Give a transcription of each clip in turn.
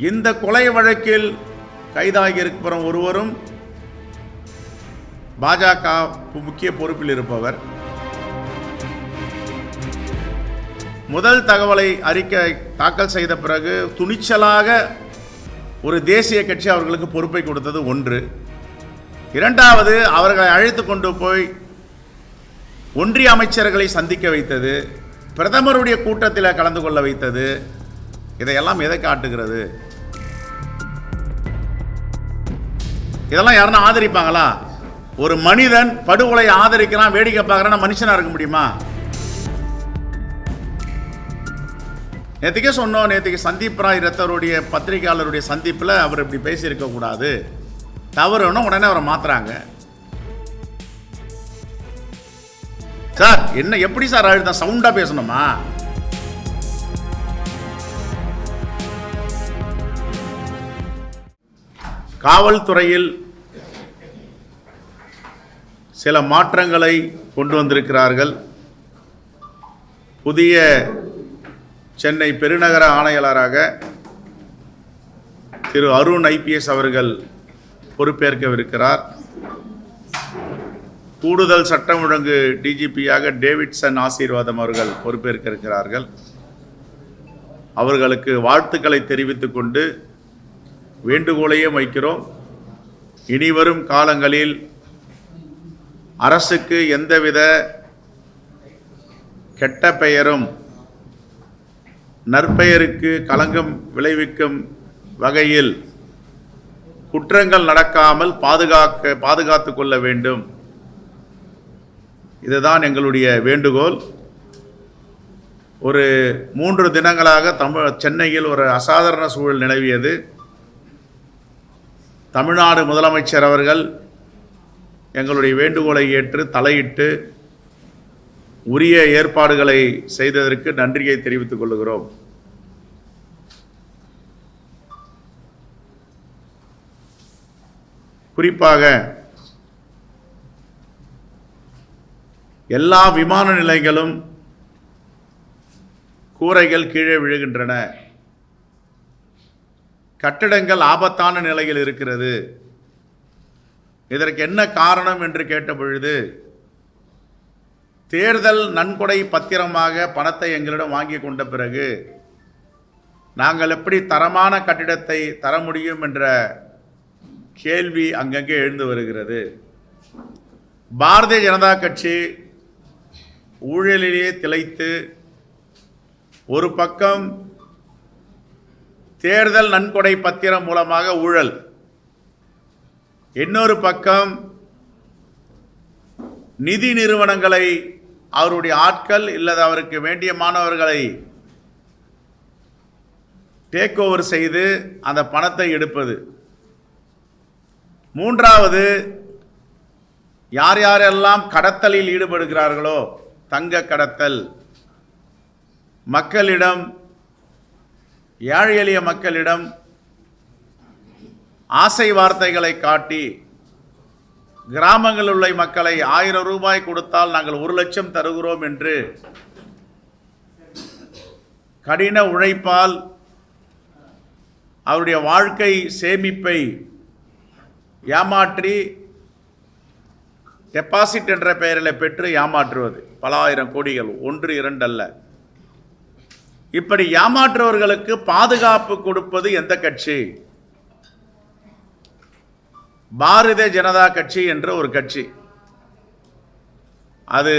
இந்த கொலை வழக்கில் கைதாகி இருக்கிற ஒருவரும் பாஜக முக்கிய பொறுப்பில் இருப்பவர். முதல் தகவலை அறிக்கை தாக்கல் செய்த பிறகு துணிச்சலாக ஒரு தேசிய கட்சி அவர்களுக்கு பொறுப்பை கொடுத்தது ஒன்று. இரண்டாவது, அவர்களை அழைத்து கொண்டு போய் ஒன்றிய அமைச்சர்களை சந்திக்க வைத்தது, பிரதமருடைய கூட்டத்தில் கலந்து கொள்ள வைத்தது. இதையெல்லாம் எதை காட்டுகிறது? இதெல்லாம் யாருன்னா ஆதரிப்பாங்களா? ஒரு மனிதன் படுகொலை ஆதரிக்கிறான், வேடிக்கை பார்க்கறான், மனுஷனா இருக்க முடியுமா? நேற்றுக்கே சொன்னோம், நேற்றுக்கு சந்தீப் ராய் ரத்தருடைய பத்திரிகையாளருடைய சந்திப்பில் அவர் இப்படி பேசியிருக்க கூடாது, தவறுன்னு உடனே அவரை மாத்துறாங்க. சார் என்ன எப்படி சார் அழுத்தம் சவுண்டா பேசணுமா? காவல்துறையில் சில மாற்றங்களை கொண்டு வந்திருக்கிறார்கள். புதிய சென்னை பெருநகர ஆணையாளராக திரு அருண் ஐபிஎஸ் அவர்கள் பொறுப்பேற்கவிருக்கிறார். கூடுதல் சட்டம் ஒழுங்கு டிஜிபியாக டேவிட்சன் ஆசீர்வாதம் அவர்கள் பொறுப்பேற்க இருக்கிறார்கள். அவர்களுக்கு வாழ்த்துக்களை தெரிவித்துக் கொண்டு வேண்டுகோளையும் வைக்கிறோம். இனிவரும் காலங்களில் அரசுக்கு எந்தவித கெட்ட பெயரும் நற்பெயருக்கு களங்கம் விளைவிக்கும் வகையில் குற்றங்கள் நடக்காமல் பாதுகாத்து கொள்ள வேண்டும். இதுதான் எங்களுடைய வேண்டுகோள். ஒரு 3 தினங்களாக சென்னையில் ஒரு அசாதாரண சூழல் நிலவியது. தமிழ்நாடு முதலமைச்சர் அவர்கள் எங்களுடைய வேண்டுகோளை ஏற்று தலையிட்டு உரிய ஏற்பாடுகளை செய்ததற்கு நன்றியை தெரிவித்துக் கொள்கிறோம். குறிப்பாக எல்லா விமான நிலையங்களும் கூரைகள் கீழே விழுகின்றன, கட்டடங்கள் ஆபத்தான நிலையில் இருக்கிறது. இதற்கு என்ன காரணம் என்று கேட்ட பொழுது, தேர்தல் நன்கொடை பத்திரமாக பணத்தை எங்களிடம் வாங்கி கொண்ட பிறகு நாங்கள் எப்படி தரமான கட்டிடத்தை தர முடியும் என்ற கேள்வி அங்கங்கே எழுந்து வருகிறது. பாரதிய ஜனதா கட்சி ஊழலிலேயே திளைத்து ஒரு பக்கம் தேர்தல் நன்கொடை பத்திரம் மூலமாக ஊழல், இன்னொரு பக்கம் நிதி நிறுவனங்களை அவருடைய ஆட்கள் இல்லது அவருக்கு வேண்டிய மாணவர்களை டேக் ஓவர் செய்து அந்த பணத்தை எடுப்பது. மூன்றாவது, யார் யாரெல்லாம் கடத்தலில் ஈடுபடுகிறார்களோ, தங்க கடத்தல், மக்களிடம் ஏழை எளிய மக்களிடம் ஆசை வார்த்தைகளை காட்டி கிராமங்களில் உள்ள மக்களை 1000 ரூபாய் கொடுத்தால் நாங்கள் 1 லட்சம் தருகிறோம் என்று கடின உழைப்பால் அவருடைய வாழ்க்கை சேமிப்பை ஏமாற்றி டெபாசிட் என்ற பெயரில் பெற்று ஏமாற்றுவது பல ஆயிரம் கோடிகள், 1 2 அல்ல. இப்படி ஏமாற்றுவர்களுக்கு பாதுகாப்பு கொடுப்பது எந்த கட்சி? பாரதிய ஜனதா கட்சி என்ற ஒரு கட்சி. அது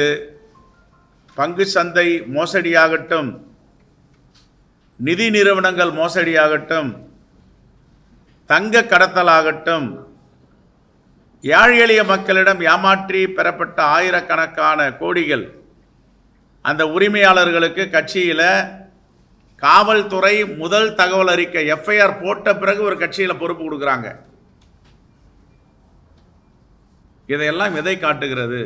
பங்கு சந்தை மோசடியாகட்டும், நிதி நிறுவனங்கள் மோசடியாகட்டும், தங்க கடத்தலாகட்டும், ஏழை எளிய மக்களிடம் ஏமாற்றி பெறப்பட்ட ஆயிரக்கணக்கான கோடிகள் அந்த உரிமையாளர்களுக்கு கட்சியில் காவல்துறை முதல் தகவல் அறிக்கை எஃப்ஐஆர் போட்ட பிறகு ஒரு கட்சியில் பொறுப்பு கொடுக்குறாங்க. இதையெல்லாம் எதை காட்டுகிறது?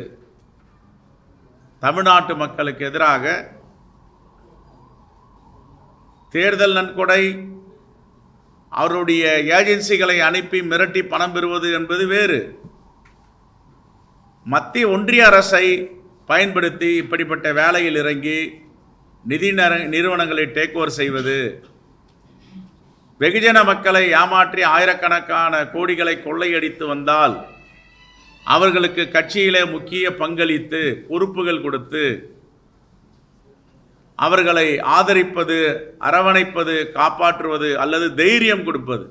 தமிழ்நாட்டு மக்களுக்கு எதிராக தேர்தல் நன்கொடை, அவருடைய ஏஜென்சிகளை அனுப்பி மிரட்டி பணம் பெறுவது என்பது வேறு. மத்திய ஒன்றிய அரசை பயன்படுத்தி இப்படிப்பட்ட வேலையில் இறங்கி நிதி நிறுவனங்களை டேக் ஓவர் செய்வது, வெகுஜன மக்களை ஏமாற்றி ஆயிரக்கணக்கான கோடிகளை கொள்ளையடித்து வந்தால் அவர்களுக்கு கட்சியிலே முக்கிய பங்களித்து பொறுப்புகள் கொடுத்து அவர்களை ஆதரிப்பது, அரவணைப்பது, காப்பாற்றுவது அல்லது தைரியம் கொடுப்பது,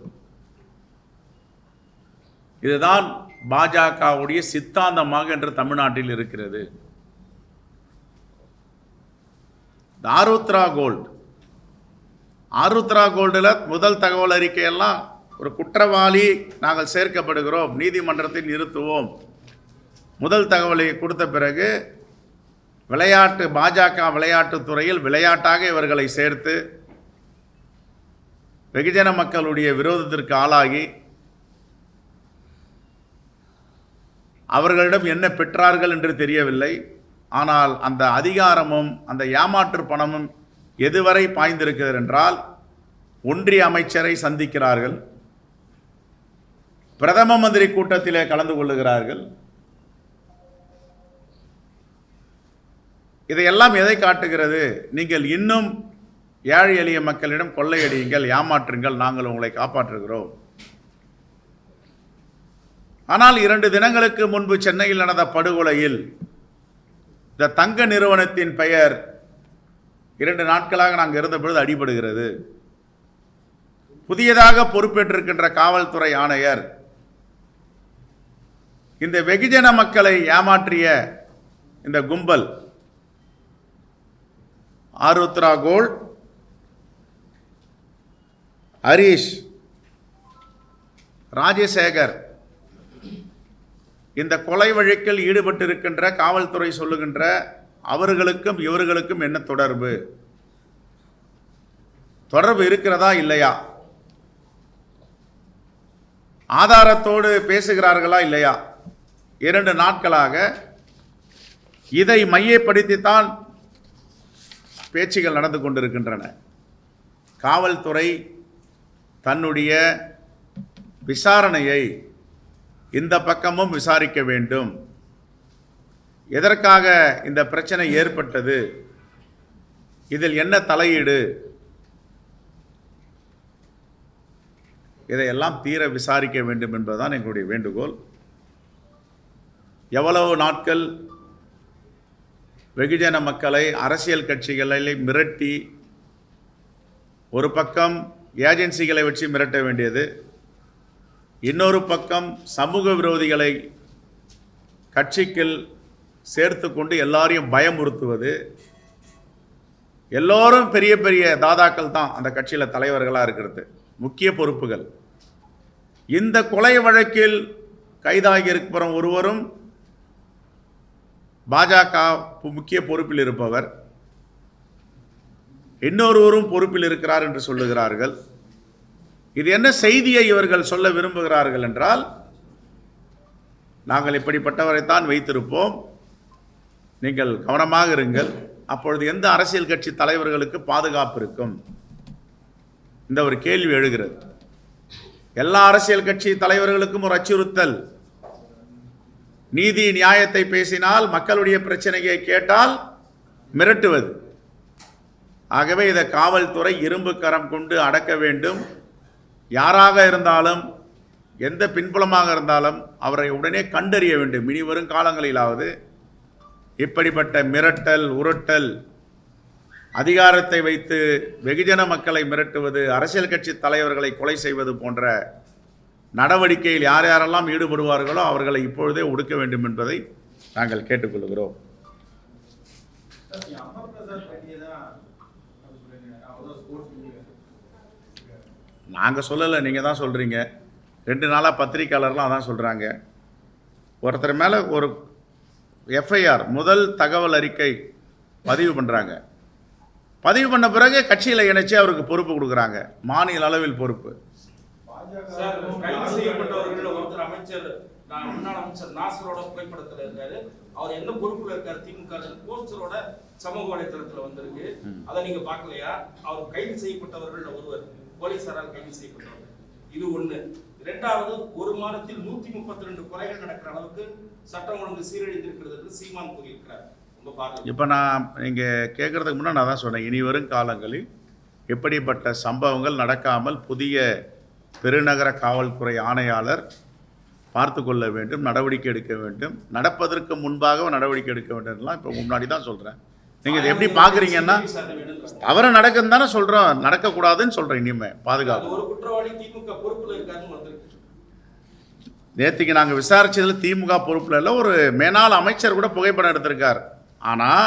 இதுதான் பாஜகவுடைய சித்தாந்தமாக இன்று தமிழ்நாட்டில் இருக்கிறது. ஆருத்ரா கோல்டில் முதல் தகவல் அறிக்கையெல்லாம் ஒரு குற்றவாளி நாங்கள் சேர்க்கப்படுகிறோம், நீதிமன்றத்தில் நிறுத்துவோம். முதல் தகவலை கொடுத்த பிறகு பாஜக விளையாட்டுத்துறையில் விளையாட்டாக இவர்களை சேர்த்து வெகுஜன மக்களுடைய விரோதத்திற்கு ஆளாகி அவர்களிடம் என்ன பெற்றார்கள் என்று தெரியவில்லை. ஆனால் அந்த அதிகாரமும் அந்த ஏமாற்று பணமும் எதுவரை பாய்ந்திருக்கிறது என்றால், ஒன்றிய அமைச்சரை சந்திக்கிறார்கள், பிரதம மந்திரி கூட்டத்திலே கலந்து கொள்ளுகிறார்கள். இதையெல்லாம் எதை காட்டுகிறது? நீங்கள் இன்னும் ஏழை எளிய மக்களிடம் கொள்ளையடியுங்கள், ஏமாற்றுங்கள், நாங்கள் உங்களை காப்பாற்றுகிறோம். ஆனால் 2 தினங்களுக்கு முன்பு சென்னையில் நடந்த படுகொலையில் இந்த தங்க நிறுவனத்தின் பெயர் 2 நாட்களாக நாங்கள் இருந்தபொழுது அடிபடுகிறது. புதியதாக பொறுப்பேற்றிருக்கின்ற காவல்துறை ஆணையர் இந்த வெகுஜன மக்களை ஏமாற்றிய இந்த கும்பல் ஆருத்ரா கோல்ட், ஹரீஷ், ராஜசேகர், இந்த கொலை வழக்கில் ஈடுபட்டிருக்கின்ற காவல்துறை சொல்லுகின்ற அவர்களுக்கும் இவர்களுக்கும் என்ன தொடர்பு இருக்கிறதா இல்லையா? ஆதாரத்தோடு பேசுகிறார்களா இல்லையா? 2 நாட்களாக இதை மையப்படுத்தித்தான் பேச்சுகள் நடந்து கொண்டிருக்கின்றன. காவல்துறை தன்னுடைய விசாரணையை இந்த பக்கமும் விசாரிக்க வேண்டும். எதற்காக இந்த பிரச்சனை ஏற்பட்டது? இதில் என்ன தலையீடு? இதையெல்லாம் தீர விசாரிக்க வேண்டும் என்பதுதான் எங்களுடைய வேண்டுகோள். எவ்வளவு நாட்கள் வெகுஜன மக்களை, அரசியல் கட்சிகளை மிரட்டி, ஒரு பக்கம் ஏஜென்சிகளை வச்சு மிரட்ட வேண்டியது, இன்னொரு பக்கம் சமூக விரோதிகளை கட்சிக்குள் சேர்த்து கொண்டு எல்லாரையும் பயமுறுத்துவது. எல்லோரும் பெரிய பெரிய தாதாக்கள் தான் அந்த கட்சியில் தலைவர்களாக இருக்கிறது, முக்கிய பொறுப்புகள். இந்த கொலை வழக்கில் கைதாகி இருக்கிற ஒருவரும் பாஜக முக்கிய பொறுப்பில் இருப்பவர், இன்னொருவரும் பொறுப்பில் இருக்கிறார் என்று சொல்லுகிறார்கள். இது என்ன செய்தியை இவர்கள் சொல்ல விரும்புகிறார்கள் என்றால், நாங்கள் இப்படிப்பட்டவரைத்தான் வைத்திருப்போம், நீங்கள் கவனமாக இருங்கள், அப்பொழுது எந்த அரசியல் கட்சி தலைவர்களுக்கு பாதுகாப்பு இருக்கும்? இந்த ஒரு கேள்வி எழுகிறது. எல்லா அரசியல் கட்சி தலைவர்களுக்கும் ஒரு அச்சுறுத்தல். நீதி நியாயத்தை பேசினால், மக்களுடைய பிரச்சனையை கேட்டால் மிரட்டுவது. ஆகவே இதை காவல்துறை இரும்பு கரம் கொண்டு அடக்க வேண்டும். யாராக இருந்தாலும், எந்த பின்புலமாக இருந்தாலும் அவரை உடனே கண்டறிய வேண்டும். இனி வரும் காலங்களிலாவது இப்படிப்பட்ட மிரட்டல், உருட்டல், அதிகாரத்தை வைத்து வெகுஜன மக்களை மிரட்டுவது, அரசியல் கட்சி தலைவர்களை கொலை செய்வது போன்ற நடவடிக்கையில் யார் யாரெல்லாம் ஈடுபடுவார்களோ அவர்களை இப்பொழுதே ஒடுக்க வேண்டும் என்பதை நாங்கள் கேட்டுக்கொள்கிறோம். நாங்கள் சொல்லலை, நீங்கள் தான் சொல்கிறீங்க. 2 நாளாக பத்திரிக்கையாளர்லாம் அதான் சொல்கிறாங்க. ஒருத்தர் மேலே ஒரு எஃப்ஐஆர், முதல் தகவல் அறிக்கை பதிவு பண்ணுறாங்க. பதிவு பண்ண பிறகு கட்சியில் இணைச்சி அவருக்கு பொறுப்பு கொடுக்குறாங்க, மாநில அளவில் பொறுப்பு. கைது செய்யப்பட்டவர்கள் ஒருத்தர் அமைச்சர், முன்னாள் அமைச்சர் நாசரோட புகைப்படத்தில் இருக்காரு. அவர் என்ன பொறுப்புல இருக்காரு? திமுக போஸ்டரோட சமூக வலைதளத்தில் வந்திருக்கு. அதை நீங்க பார்க்கலையா? அவர் கைது செய்யப்பட்டவர்கள் ஒருவர் போலீசாரால் கைது செய்யப்பட்டவர். இது ஒண்ணு. 2வது, ஒரு மாதத்தில் 132 கொலைகள் நடக்கிற அளவுக்கு சட்டம் ஒழுங்கு சீரழிந்திருக்கிறது என்று சீமான் கூறியிருக்கிறார். இப்போ நான் நீங்கள் கேட்குறதுக்கு முன்னாடி நான் தான் சொன்னேன், இனி வரும் காலங்களில் இப்படிப்பட்ட சம்பவங்கள் நடக்காமல் புதிய பெருநகர காவல்துறை ஆணையாளர் பார்த்து கொள்ள வேண்டும், நடவடிக்கை எடுக்க வேண்டும். நடப்பதற்கு முன்பாக நடவடிக்கை எடுக்க வேண்டும்லாம் இப்போ முன்னாடி தான் சொல்கிறேன். நீங்கள் இதை எப்படி பார்க்குறீங்கன்னா தவறு நடக்குன்னு தானே சொல்கிறோம், நடக்கக்கூடாதுன்னு சொல்கிறேன். இனிமேல் பாதுகாப்பு நேற்றுக்கு நாங்கள் விசாரிச்சதில் திமுக பொறுப்பில் இல்லை, ஒரு மேனாள் அமைச்சர் கூட புகைப்படம் எடுத்திருக்கார். ஆனால்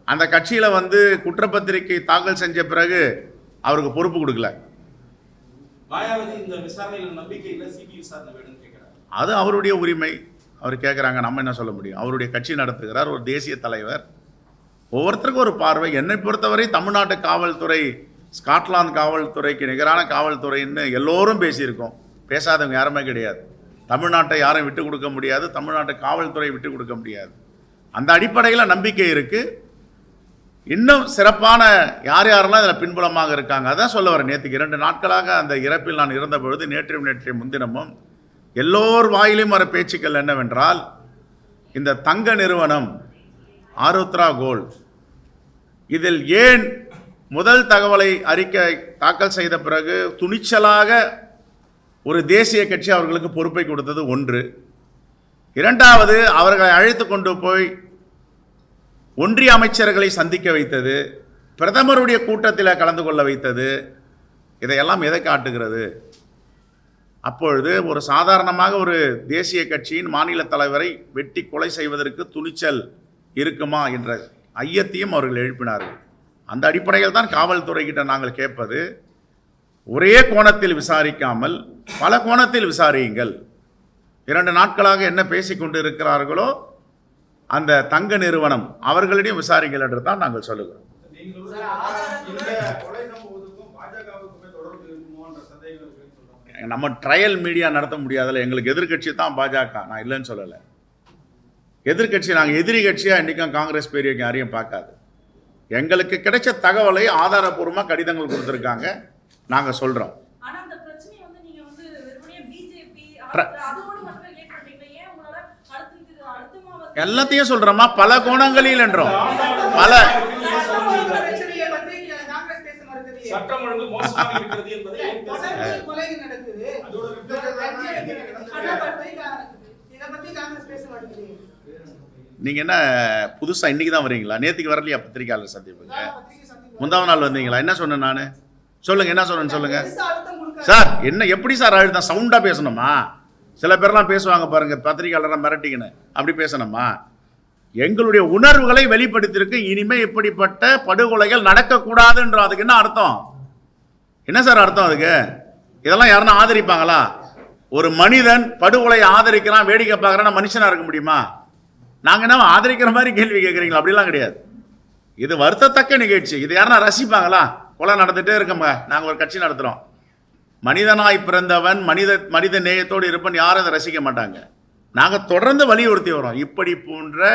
அந்த கட்சியில் வந்து குற்றப்பத்திரிகை தாக்கல் செஞ்ச பிறகு அவருக்கு பொறுப்பு கொடுக்கல. அது அவருடைய உரிமை, அவர் கேட்குறாங்க, நம்ம என்ன சொல்ல முடியும்? அவருடைய கட்சி நடத்துகிறார், ஒரு தேசிய தலைவர். ஒவ்வொருத்தருக்கும் ஒரு பார்வை. என்னை பொறுத்தவரை தமிழ்நாட்டு காவல்துறை ஸ்காட்லாந்து காவல்துறைக்கு நிகரான காவல்துறைன்னு எல்லோரும் பேசியிருக்கோம். பேசாதவங்க யாருமே கிடையாது. தமிழ்நாட்டை யாரும் விட்டு கொடுக்க முடியாது, தமிழ்நாட்டு காவல்துறை விட்டு கொடுக்க முடியாது. அந்த அடிப்படையில் நம்பிக்கை இருக்குது. இன்னும் சிறப்பான யார் யாரெல்லாம் இதில் பின்புலமாக இருக்காங்க அதான் சொல்ல வரேன். நேற்றுக்கு 2 நாட்களாக அந்த இறப்பில் நான் இருந்த பொழுது நேற்றைய முன்தினமும் எல்லோர் வாயிலும் வர பேச்சுக்கள் என்னவென்றால், இந்த தங்க நிறுவனம் ஆருத்ரா கோல்ட் இதில் ஏன் முதல் தகவலை அறிக்கை தாக்கல் செய்த பிறகு துணிச்சலாக ஒரு தேசிய கட்சி அவர்களுக்கு பொறுப்பை கொடுத்தது ஒன்று. இரண்டாவது, அவர்களை அழைத்து கொண்டு போய் ஒன்றிய அமைச்சர்களை சந்திக்க வைத்தது, பிரதமருடைய கூட்டத்தில் கலந்து கொள்ள வைத்தது. இதையெல்லாம் எதை காட்டுகிறது? அப்பொழுது ஒரு சாதாரணமாக ஒரு தேசிய கட்சியின் மாநில தலைவரை வெட்டி கொலை செய்வதற்கு துணிச்சல் இருக்குமா என்ற ஐயத்தையும் அவர்கள் எழுப்பினார்கள். அந்த அடிப்படையில் தான் காவல்துறைகிட்ட நாங்கள் கேட்பது, ஒரே கோணத்தில் விசாரிக்காமல் பல கோணத்தில் விசாரியுங்கள். 2 நாட்களாக என்ன பேசிக்கொண்டு இருக்கிறார்களோ அந்த தங்க நிறுவனம் அவர்களிடையும் விசாரிங்கள் என்று தான் நாங்கள் சொல்லுகிறோம். நம்ம ட்ரையல் மீடியா நடத்த முடியாதுல்ல. எங்களுக்கு எதிர்கட்சி தான் பாஜக, நான் இல்லைன்னு சொல்லலை. எதிர்கட்சி, நாங்கள் எதிரி கட்சியாக இன்றைக்கும் காங்கிரஸ் பெரிய யாரையும் பார்க்காது. எங்களுக்கு கிடைச்ச தகவலை ஆதாரபூர்வமாக கடிதங்கள் கொடுத்துருக்காங்க, நாங்கள் சொல்கிறோம். எல்லாத்தையும் சொல்கிறோமா, பல கோணங்களில் என்றோம். பல நீங்க என்ன புதுசா இன்னைக்கு தான் வரீங்களா? நேற்றுக்கு வரலையா பத்திரிகையாளர் சந்திப்புங்க? முந்தாவ நாள் வந்தீங்களா? என்ன சொன்னேன் நான்? சொல்லுங்க, என்ன சொன்னேன்னு சொல்லுங்க சார். என்ன எப்படி சார் அழுத்தம்? சவுண்டா பேசணுமா? சில பேர்லாம் பேசுவாங்க பாருங்க, பத்திரிகையாளராக மிரட்டிங்கன்னு, அப்படி பேசணுமா? எங்களுடைய உணர்வுகளை வெளிப்படுத்தியிருக்கு. இனிமே இப்படிப்பட்ட படுகொலைகள் நடக்கக்கூடாதுன்ற அதுக்கு என்ன அர்த்தம்? என்ன சார் அர்த்தம் அதுக்கு? இதெல்லாம் யாருன்னா ஆதரிப்பாங்களா? ஒரு மனிதன் படுகொலையை ஆதரிக்கிறான், வேடிக்கை பார்க்குறான்னா மனுஷனா இருக்க முடியுமா? நாங்கள் என்ன ஆதரிக்கிற மாதிரி கேள்வி கேட்குறீங்களா? அப்படிலாம் கிடையாது. இது வருத்தத்தக்க நிகழ்ச்சி. இது யாருன்னா ரசிப்பாங்களா? கொலை நடந்துகிட்டே இருக்கோங்க, நாங்கள் ஒரு கட்சி நடத்துகிறோம். மனிதனாய் பிறந்தவன் மனித நேயத்தோடு இருப்பன், யாரும் அதை ரசிக்க மாட்டாங்க. நாங்கள் தொடர்ந்து வலியுறுத்தி வரோம், இப்படி போன்ற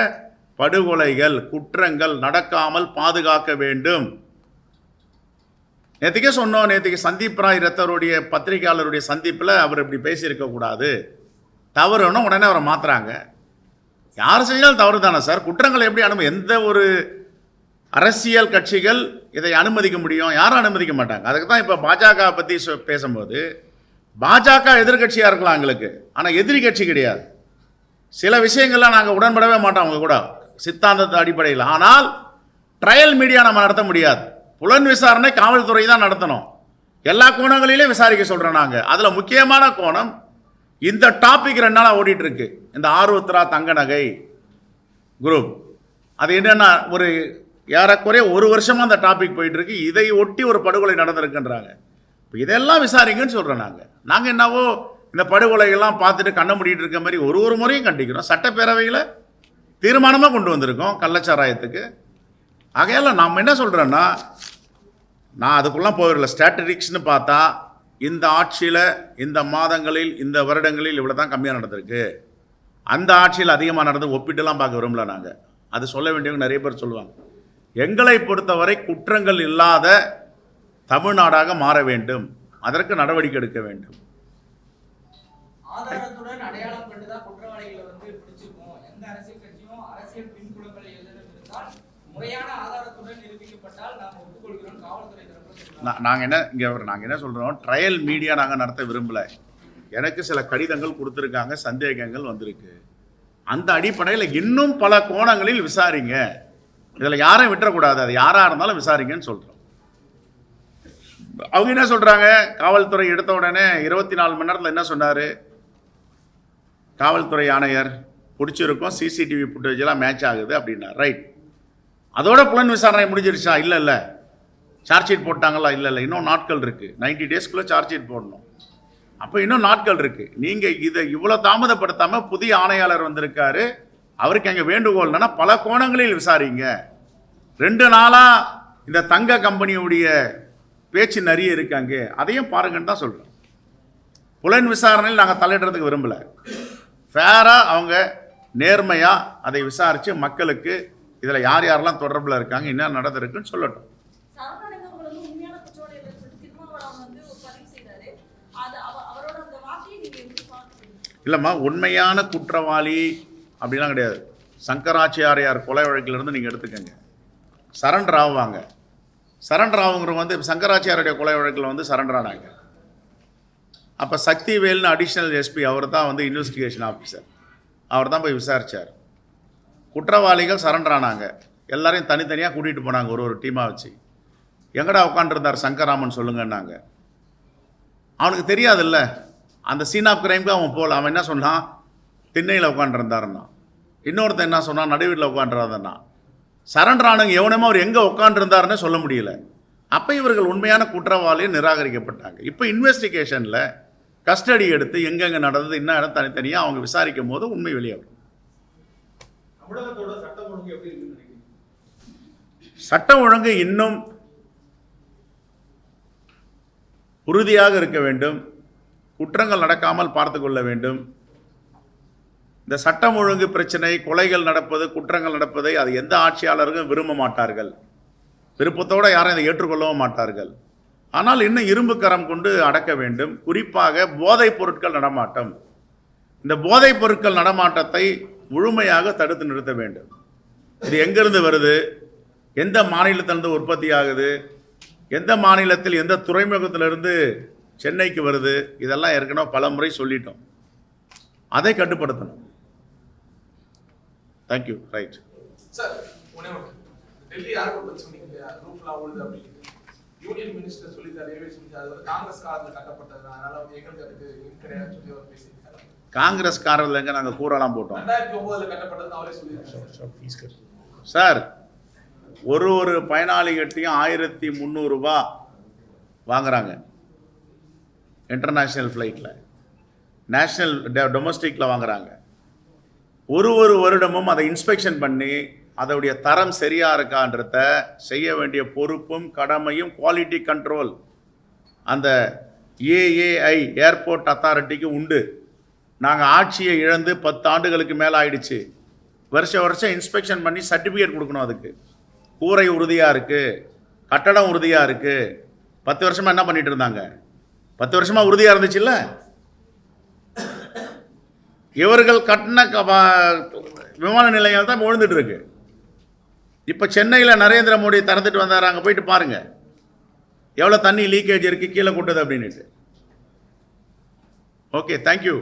படுகொலைகள் குற்றங்கள் நடக்காமல் பாதுகாக்க வேண்டும். நேற்றுக்கே சொன்னோம். நேற்றுக்கு சந்தீப் ராய் ரத்தருடைய பத்திரிகையாளருடைய சந்திப்பில் அவர் இப்படி பேசியிருக்கக்கூடாது, தவறுன்னு உடனே அவரை மாற்றுறாங்க. யார் செஞ்சாலும் தவறு தானே சார்? குற்றங்களை எப்படி எந்த ஒரு அரசியல் கட்சிகள் இதை அனுமதிக்க முடியும்? யாரும் அனுமதிக்க மாட்டாங்க. அதுக்கு தான் இப்போ பாஜக பற்றி பேசும்போது, பாஜக எதிர்கட்சியாக இருக்கலாம் எங்களுக்கு, ஆனால் எதிரி கட்சி கிடையாது. சில விஷயங்கள்லாம் நாங்கள் உடன்படவே மாட்டோம் அவங்க கூட சித்தாந்தத்து அடிப்படையில். ஆனால் ட்ரையல் மீடியா நம்ம நடத்த முடியாது. புலன் விசாரணை காவல்துறை தான் நடத்தணும். எல்லா கோணங்களிலையும் விசாரிக்க சொல்கிறோம் நாங்கள். அதில் முக்கியமான கோணம் இந்த டாபிக் 2 நாளாக ஓடிட்டு இருக்கு, இந்த ஆருத்ரா தங்க நகை குரூப். அது என்னென்னா ஒரு ஏறக்குறைய 1 வருஷமாக அந்த டாபிக் போயிட்டு இருக்கு. இதை ஒட்டி ஒரு படுகொலை நடந்திருக்குன்றாங்க. இப்போ இதெல்லாம் விசாரிங்கன்னு சொல்கிறோம் நாங்கள் என்னவோ இந்த படுகொலைகள்லாம் பார்த்துட்டு கண்ண மூடிட்டு இருக்க மாதிரி ஒரு முறையும் கண்டிக்கிறோம். சட்டப்பேரவையில் தீர்மானமாக கொண்டு வந்திருக்கோம் கள்ளச்சாராயத்துக்கு. ஆகையால் நாம் என்ன சொல்கிறோன்னா, நான் அதுக்குள்ளே போயிடல. ஸ்டாட்டிஸ்டிக்ஸ்னு பார்த்தா இந்த ஆட்சியில் இந்த மாதங்களில் இந்த வருடங்களில் இவ்வளோ தான் கம்மியாக நடந்திருக்கு, அந்த ஆட்சியில் அதிகமாக நடந்து ஒப்பிட்டுலாம் பார்க்க விரும்பல. நாங்கள் அது சொல்ல வேண்டியவங்க நிறைய பேர் சொல்லுவாங்க. எங்களை பொறுத்தவரை குற்றங்கள் இல்லாத தமிழ்நாடாக மாற வேண்டும், அதற்கு நடவடிக்கை எடுக்க வேண்டும். ஆதாரத்துடன் அடையாளம் கண்டுதான் குற்றவாளிகளை பிடிச்சிருக்கோம். எந்த அரசியல் கட்சியும் அரசியல் பின்புலங்களை இருந்தால் முறையான ஆதாரத்துடன் நிரூபிக்கப்பட்டால் நாம் ஒப்புக்கொள்கிறோம் காவல்துறை தரப்பு நாங்கள் என்ன சொல்கிறோம், ட்ரையல் மீடியா நாங்கள் நடத்த விரும்பலை. எனக்கு சில கடிதங்கள் கொடுத்துருக்காங்க, சந்தேகங்கள் வந்திருக்கு. அந்த அடிப்படையில் இன்னும் பல கோணங்களில் விசாரிங்க, இதில் யாரையும் விட்டுறக்கூடாது, அது யாராக இருந்தாலும் விசாரிங்கன்னு சொல்கிறோம். அவங்க என்ன சொல்கிறாங்க, காவல்துறை எடுத்த உடனே 24 மணி நேரத்தில் என்ன சொன்னார் காவல்துறை ஆணையர், பிடிச்சிருக்கோம், சிசிடிவி ஃபுட்டேஜெல்லாம் மேட்ச் ஆகுது அப்படின்னா. ரைட், அதோட புலன் விசாரணை முடிஞ்சிருச்சா? இல்லை. சார்ஜ் ஷீட் போட்டாங்களா? இல்லை. இன்னும் நாட்கள் இருக்குது. 90 டேஸ்க்குள்ளே சார்ஜ் ஷீட் போடணும். அப்போ இன்னும் நாட்கள் இருக்குது. நீங்கள் இதை இவ்வளோ தாமதப்படுத்தாமல் புதிய ஆணையாளர் வந்திருக்காரு, அவருக்கு எங்கள் வேண்டுகோள் என்னன்னா பல கோணங்களில் விசாரிங்க. 2 நாளாக இந்த தங்க கம்பெனியுடைய பேச்சு நிறைய இருக்காங்க, அதையும் பாருங்கன்னு தான் சொல்கிறோம். புலன் விசாரணையில் நாங்கள் தலையிடுறதுக்கு விரும்பலை. ஃபேராக அவங்க நேர்மையாக அதை விசாரித்து மக்களுக்கு இதில் யார் யாரெல்லாம் தொடர்பில் இருக்காங்க, என்ன நடந்திருக்குன்னு சொல்லட்டும். இல்லைம்மா, உண்மையான குற்றவாளி அப்படிலாம் கிடையாது. சங்கராச்சாரியார் கொலை வழக்கிலிருந்து நீங்கள் எடுத்துக்கங்க, சரண்டர் ஆகுவாங்க. சரண்டர் ஆகுங்கிறவங்க வந்து சங்கராச்சாரியுடைய கொலை வழக்கில் வந்து சரண்டர் ஆனாங்க. அப்போ சக்திவேல்னு அடிஷ்னல் எஸ்பி, அவர் தான் வந்து இன்வெஸ்டிகேஷன் ஆஃபீஸர், அவர் தான் போய் விசாரித்தார். குற்றவாளிகள் சரண்டர் ஆனாங்க, எல்லாரையும் தனித்தனியாக கூட்டிகிட்டு போனாங்க, ஒரு டீமாக வச்சு. எங்கடா உட்காந்துருந்தார் சங்கராமன் சொல்லுங்கன்னாங்க. அவனுக்கு தெரியாதுல்ல, அந்த சீன் ஆஃப் கிரைமுக்கு அவன் போகல. அவன் என்ன சொன்னான், திண்ணையில் உட்காந்துருந்தாருன்னா. இன்னொருத்தன் என்ன சொன்னான், நடுவீட்டில் உட்காந்துருந்தாருன்னா. சரண்டர் ஆனவங்க எவனுமே அவர் எங்கே உட்காந்துருந்தாருன்னு சொல்ல முடியல. அப்போ இவர்கள் உண்மையான குற்றவாளியை நிராகரிக்கப்பட்டாங்க. இப்போ இன்வெஸ்டிகேஷனில் கஸ்டடி எடுத்து எங்கெங்கே நடந்தது என்ன இடம் தனித்தனியாக அவங்க விசாரிக்கும் போது உண்மை வெளியாகும். சட்டம் ஒழுங்கு இன்னும் உறுதியாக இருக்க வேண்டும், குற்றங்கள் நடக்காமல் பார்த்து கொள்ள வேண்டும். இந்த சட்டம் ஒழுங்கு பிரச்சனை, கொலைகள் நடப்பது, குற்றங்கள் நடப்பதை அது எந்த ஆட்சியாளர்களும் விரும்ப மாட்டார்கள். விருப்பத்தோடு யாரும் இதை ஏற்றுக்கொள்ளவும் மாட்டார்கள். ஆனால் இன்னும் இரும்பு கரம் கொண்டு அடக்க வேண்டும். குறிப்பாக போதைப் பொருட்கள் நடமாட்டம், இந்த போதைப் பொருட்கள் நடமாட்டத்தை முழுமையாக தடுத்து நிறுத்த வேண்டும். இது எங்கிருந்து வருது, எந்த மாநிலத்திலிருந்து உற்பத்தி ஆகுது, எந்த மாநிலத்தில் எந்த துறைமுகத்திலிருந்து சென்னைக்கு வருது, இதெல்லாம் ஏற்கனவே பல முறை சொல்லிட்டோம். அதை கட்டுப்படுத்தணும். Thank you. Right sir, Delhi airport பத்தி சொன்னீங்க இல்லையா, ரூஃப்லாம் ஓடுது அப்படின்னு. யூனியன் மினிஸ்டர் சொல்லிட்டாரு, ரயில்வே சொல்லிட்டாரு, அது வந்து காங்கிரஸ் காலத்தில் கட்டப்பட்டது, அதனால எங்களுக்கு அதுக்கு கிடையாது சொல்லி அவர் பேசியிருக்காரு. காங்கிரஸ் காரர்கள் எங்க நாங்கள் கூறலாம் போட்டோம். 2009 கட்டப்பட்டது அவரே சொல்லியிருக்காரு. சார், ஒரு பயனாளிகிட்டையும் 1300 ரூபா வாங்குறாங்க இன்டர்நேஷ்னல் ஃப்ளைட்டில், நேஷ்னல் டொமஸ்டிக்கில் வாங்குறாங்க. ஒரு வருடமும் அதை இன்ஸ்பெக்ஷன் பண்ணி அதோடைய தரம் சரியாக இருக்கான்றத செய்ய வேண்டிய பொறுப்பும் கடமையும் குவாலிட்டி கண்ட்ரோல் அந்த ஏஏஐ ஏர்போர்ட் அத்தாரிட்டிக்கு உண்டு. நாங்கள் ஆட்சியை இழந்து 10 ஆண்டுகளுக்கு மேலே ஆயிடுச்சு. வருஷம் இன்ஸ்பெக்ஷன் பண்ணி சர்டிஃபிகேட் கொடுக்கணும். அதுக்கு கூரை உறுதியாக இருக்குது, கட்டடம் உறுதியாக இருக்குது. 10 வருஷமாக என்ன பண்ணிட்டு இருந்தாங்க? 10 வருஷமாக உறுதியாக இருந்துச்சுல்ல. இவர்கள் கட்டின விமான நிலையம் தான் விழுந்துட்டு இருக்கு. இப்போ சென்னையில் நரேந்திர மோடி திறந்துட்டு வந்தார், அங்கே போயிட்டு பாருங்க எவ்வளோ தண்ணி லீக்கேஜ் இருக்குது, கீழே கொட்டுது அப்படின்ட்டு. Okay, thank you.